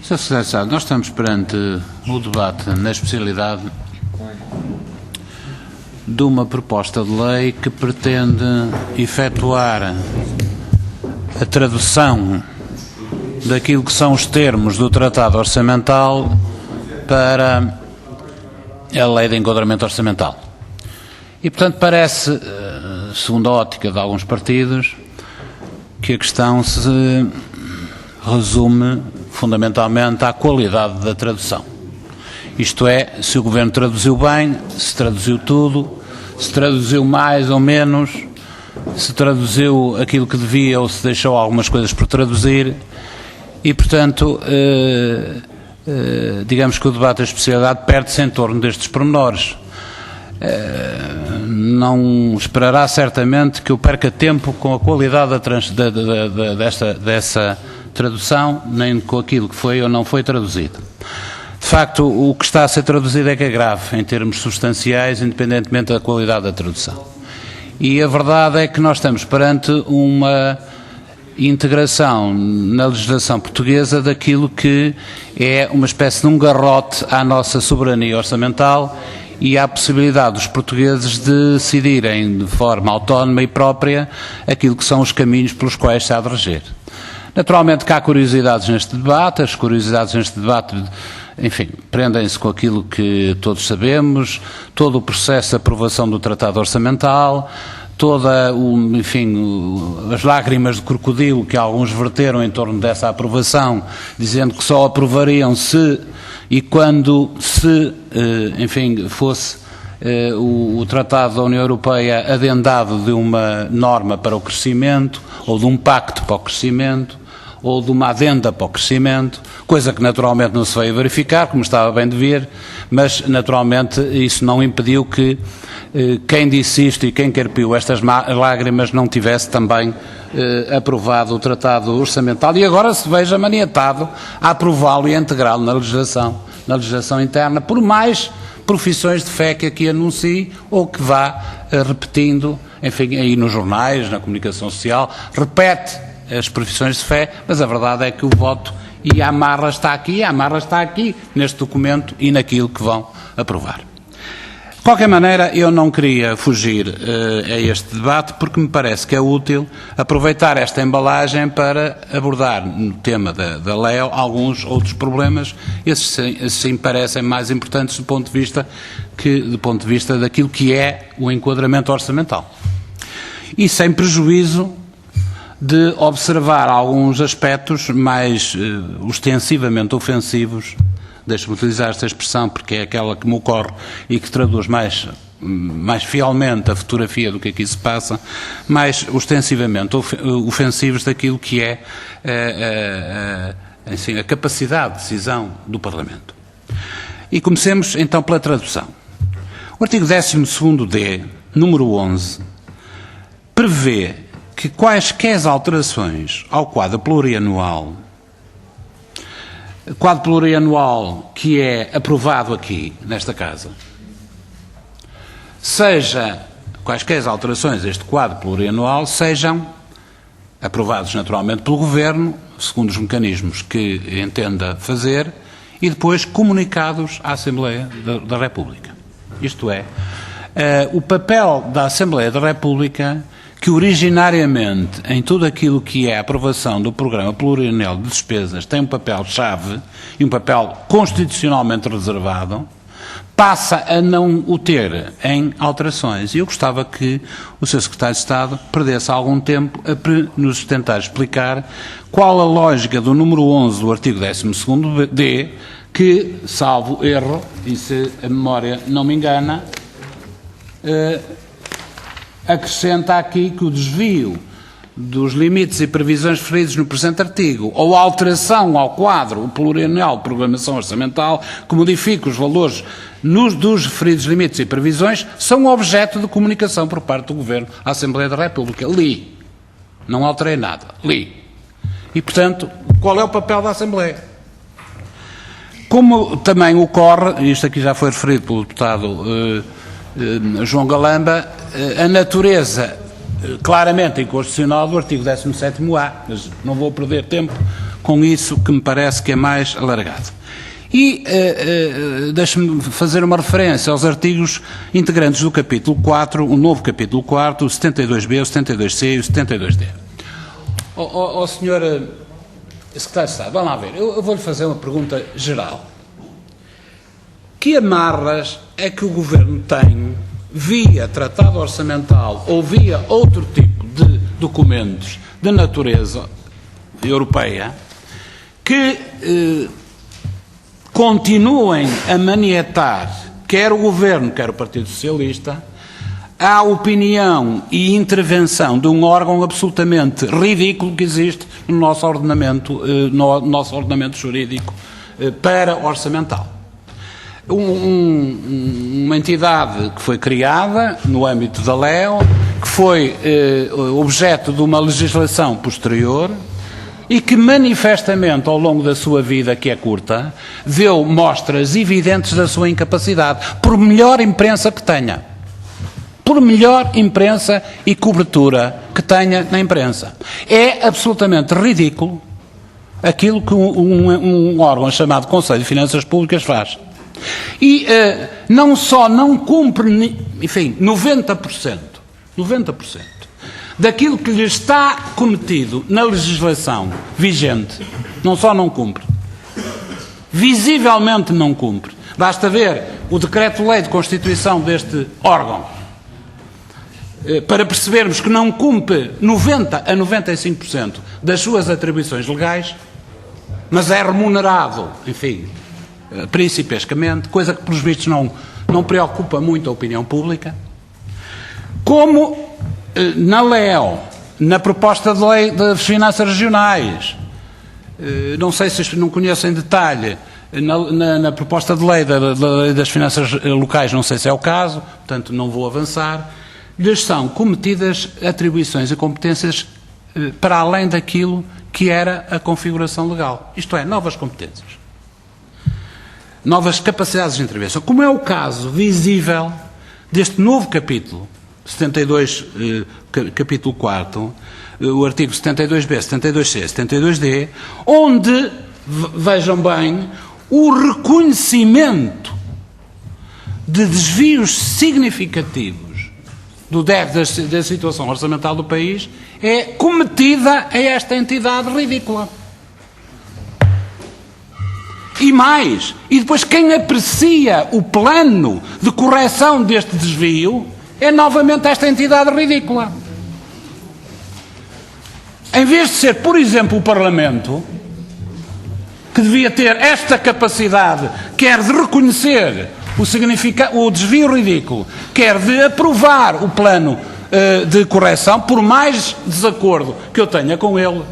Sr. Secretário de Estado, nós estamos perante o debate na especialidade de uma proposta de lei que pretende efetuar a tradução daquilo que são os termos do Tratado Orçamental para a Lei de Enquadramento Orçamental. E, portanto, parece, segundo a ótica de alguns partidos, que a questão se resume fundamentalmente à qualidade da tradução. Isto é, se o Governo traduziu bem, se traduziu tudo, se traduziu mais ou menos, se traduziu aquilo que devia ou se deixou algumas coisas por traduzir e, portanto, digamos que o debate da especialidade perde-se em torno destes pormenores. Não esperará certamente que eu perca tempo com a qualidade dessa tradução, nem com aquilo que foi ou não foi traduzido. De facto, o que está a ser traduzido é que é grave, em termos substanciais, independentemente da qualidade da tradução. E a verdade é que nós estamos perante uma integração na legislação portuguesa daquilo que é uma espécie de um garrote à nossa soberania orçamental e à possibilidade dos portugueses de decidirem de forma autónoma e própria aquilo que são os caminhos pelos quais se há de reger. Naturalmente que há curiosidades neste debate, as curiosidades neste debate, enfim, prendem-se com aquilo que todos sabemos, todo o processo de aprovação do Tratado Orçamental, as lágrimas de crocodilo que alguns verteram em torno dessa aprovação, dizendo que só aprovariam se e quando fosse o Tratado da União Europeia adendado de uma norma para o crescimento, ou de um pacto para o crescimento, ou de uma adenda para o crescimento, coisa que naturalmente não se veio verificar, como estava bem de ver, mas naturalmente isso não impediu que quem disse isto e quem carpiu estas lágrimas não tivesse também aprovado o Tratado Orçamental e agora se veja maniatado a aprová-lo e a integrá-lo na legislação interna, por mais profissões de fé que aqui anuncie ou que vá repetindo, enfim, aí nos jornais, na comunicação social, repete as profissões de fé, mas a verdade é que o voto e a amarra está aqui neste documento e naquilo que vão aprovar. De qualquer maneira, eu não queria fugir a este debate porque me parece que é útil aproveitar esta embalagem para abordar no tema da lei alguns outros problemas, esses sim parecem mais importantes do ponto de vista daquilo que é o enquadramento orçamental. E sem prejuízo de observar alguns aspectos mais ostensivamente ofensivos, deixe-me utilizar esta expressão porque é aquela que me ocorre e que traduz mais fielmente a fotografia do que aqui se passa, mais ostensivamente ofensivos daquilo que é a capacidade de decisão do Parlamento. E comecemos então pela tradução. O artigo 12º-D, número 11, prevê que quaisquer alterações ao quadro plurianual que é aprovado aqui, nesta Casa, quaisquer alterações a este quadro plurianual sejam aprovados naturalmente pelo Governo, segundo os mecanismos que entenda fazer, e depois comunicados à Assembleia da República. Isto é, o papel da Assembleia da República, que originariamente, em tudo aquilo que é a aprovação do Programa Plurianual de Despesas, tem um papel-chave e um papel constitucionalmente reservado, passa a não o ter em alterações. E eu gostava que o Sr. Secretário de Estado perdesse algum tempo a nos tentar explicar qual a lógica do número 11 do artigo 12º-D, que, salvo erro, e se a memória não me engana, acrescenta aqui que o desvio dos limites e previsões referidos no presente artigo ou a alteração ao quadro plurianual de programação orçamental que modifica os valores dos referidos limites e previsões são objeto de comunicação por parte do Governo à Assembleia da República. Li. Não alterei nada. Li. E, portanto, qual é o papel da Assembleia? Como também ocorre, isto aqui já foi referido pelo deputado João Galamba, a natureza claramente inconstitucional do artigo 17º-A, mas não vou perder tempo com isso que me parece que é mais alargado. E deixe-me fazer uma referência aos artigos integrantes do capítulo 4, o novo capítulo 4, o 72B, o 72C e o 72D. Ó Sr. Secretário de Estado, vamos lá ver, eu vou-lhe fazer uma pergunta geral. Que amarras é que o Governo tem, via tratado orçamental ou via outro tipo de documentos de natureza europeia, que continuem a manietar, quer o Governo, quer o Partido Socialista, a opinião e intervenção de um órgão absolutamente ridículo que existe no nosso ordenamento jurídico para orçamental. Uma entidade que foi criada no âmbito da LEO, que foi objeto de uma legislação posterior e que manifestamente ao longo da sua vida, que é curta, deu mostras evidentes da sua incapacidade, por melhor imprensa que tenha. Por melhor imprensa e cobertura que tenha na imprensa. É absolutamente ridículo aquilo que um órgão chamado Conselho de Finanças Públicas faz. E não só não cumpre, enfim, 90% daquilo que lhe está cometido na legislação vigente, não só não cumpre, visivelmente não cumpre. Basta ver o decreto-lei de constituição deste órgão para percebermos que não cumpre 90% a 95% das suas atribuições legais, mas é remunerado, enfim, principescamente, coisa que, pelos vistos, não preocupa muito a opinião pública. Como na LEO, na proposta de lei das finanças regionais, não sei se não conheço em detalhe, na proposta de lei da lei das finanças locais, não sei se é o caso, portanto não vou avançar, lhes são cometidas atribuições e competências para além daquilo que era a configuração legal, isto é, novas competências, novas capacidades de intervenção, como é o caso visível deste novo capítulo, 72, capítulo 4, o artigo 72B, 72C, 72D, onde, vejam bem, o reconhecimento de desvios significativos do déficit da situação orçamental do país é cometida a esta entidade ridícula. E mais, e depois quem aprecia o plano de correção deste desvio é novamente esta entidade ridícula. Em vez de ser, por exemplo, o Parlamento, que devia ter esta capacidade, quer de reconhecer o desvio ridículo, quer de aprovar o plano de correção, por mais desacordo que eu tenha com ele,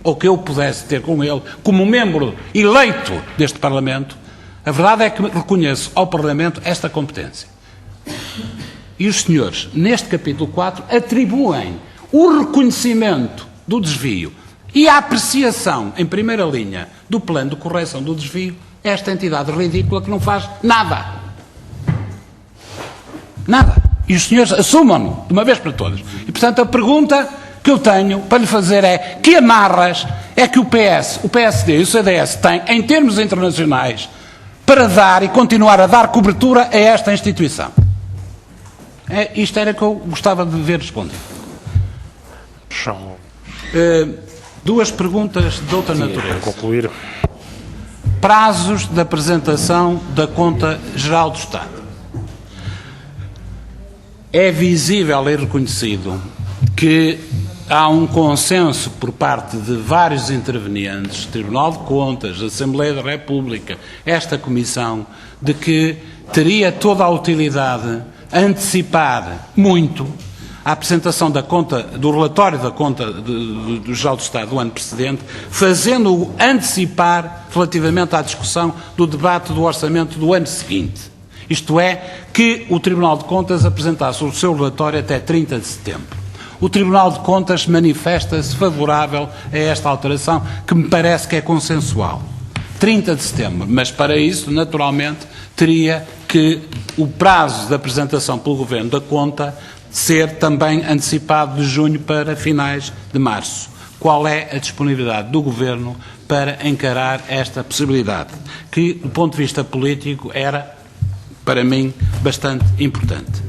ou que eu pudesse ter com ele, como membro eleito deste Parlamento, a verdade é que reconheço ao Parlamento esta competência. E os senhores, neste capítulo 4, atribuem o reconhecimento do desvio e a apreciação, em primeira linha, do plano de correção do desvio a esta entidade ridícula que não faz nada. Nada. E os senhores assumam-no de uma vez para todas. E, portanto, a pergunta que eu tenho para lhe fazer é: que amarras é que o PS, o PSD e o CDS têm, em termos internacionais, para dar e continuar a dar cobertura a esta instituição? Isto era que eu gostava de ver respondido. Duas perguntas de outra natureza. Para concluir. Prazos de apresentação da Conta Geral do Estado. É visível e reconhecido que há um consenso por parte de vários intervenientes, Tribunal de Contas, Assembleia da República, esta Comissão, de que teria toda a utilidade antecipar muito a apresentação da conta, do relatório da conta do Geral do Estado do ano precedente, fazendo-o antecipar relativamente à discussão do debate do orçamento do ano seguinte. Isto é, que o Tribunal de Contas apresentasse o seu relatório até 30 de setembro. O Tribunal de Contas manifesta-se favorável a esta alteração, que me parece que é consensual. 30 de setembro, mas para isso, naturalmente, teria que o prazo de apresentação pelo Governo da conta ser também antecipado de junho para finais de março. Qual é a disponibilidade do Governo para encarar esta possibilidade, que, do ponto de vista político, era, para mim, bastante importante.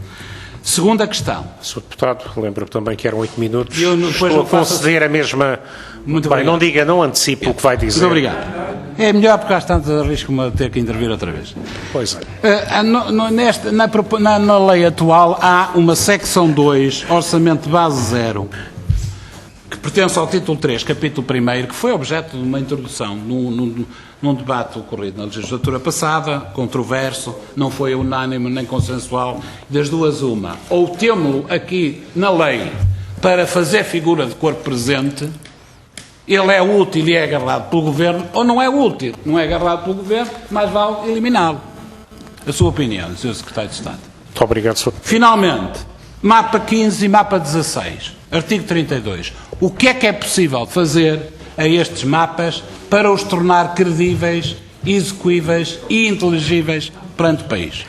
Segunda questão. Sr. Deputado, lembro também que eram 8 minutos. Estou a conceder a mesma... Muito bem, obrigado. não diga, não antecipe o que vai dizer. Muito obrigado. É melhor porque às tantas arrisco-me a ter que intervir outra vez. Pois é. Na lei atual há uma secção 2, Orçamento de Base 0, que pertence ao título 3, capítulo 1º, que foi objeto de uma introdução num debate ocorrido na legislatura passada, controverso, não foi unânime nem consensual, das duas uma. Ou temo-lo aqui na lei para fazer figura de corpo presente, ele é útil e é agarrado pelo Governo, ou não é útil, não é agarrado pelo Governo, mas vale eliminá-lo. A sua opinião, Sr. Secretário de Estado. Muito obrigado, Sr. Finalmente, mapa 15 e mapa 16, artigo 32. O que é possível fazer a estes mapas para os tornar credíveis, execuíveis e inteligíveis perante o país?